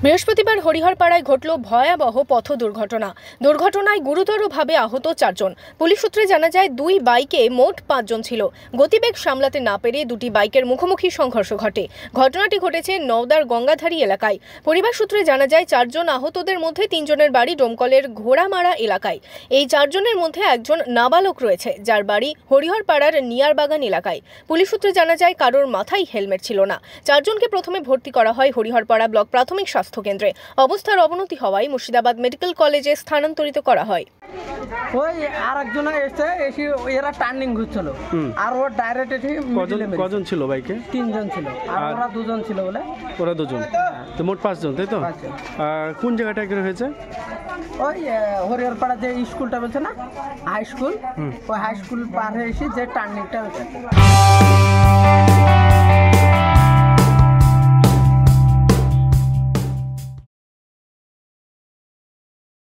বৃহস্পতিবার হরিহরপাড়ায় ঘটল ভয়াবহ পথ দুর্ঘটনায় গুরুতরভাবে আহত 4 জন। পুলিশ সূত্রে জানা যায়, 2 বাইকে মোট 5 জন ছিল। গতিবেগ সামলাতে না পেরে দুটি বাইকের মুখোমুখি সংঘর্ষ ঘটে। ঘটনাটি ঘটেছে নওদার গঙ্গাধারী এলাকায়। পরিবার সূত্রে জানা যায়, 4 জন আহতদের মধ্যে 3 জনের বাড়ি ডোমকলের ঘোড়ামারা এলাকায়। এই 4 জনের মধ্যে একজন নাবালক রয়েছে, যার বাড়ি হরিহরপাড়ার নিয়ারবাগান এলাকায়। পুলিশ সূত্রে জানা যায়, কারোর মাথায় হেলমেট ছিল না। 4 জনকে প্রথমে ভর্তি করা হয় হরিহরপাড়া ব্লক প্রাথমিক স্বাস্থ্য কেন্দ্রে। অবস্থার অবনতি হওয়ায় মুর্শিদাবাদ মেডিকেল কলেজে স্থানান্তরিত করা হয়। ওই আরেকজন এসে এরা টার্নিং ঘুরছিল, আর ও ডাইরেক্ট এসে কজন ছিল বাইকে? 3 জন ছিল, আর ওরা 2 জন ছিল বলে। ওরা 2 জন, তো মোট 5 জন, তাই তো? কোন জায়গাটা এখানে হয়েছে? ওই হরিহরপাড়া যে স্কুলটা বলছে না, হাই স্কুল, ওই হাই স্কুল পার হয়ে এসে যে টার্নিংটা হয়েছে।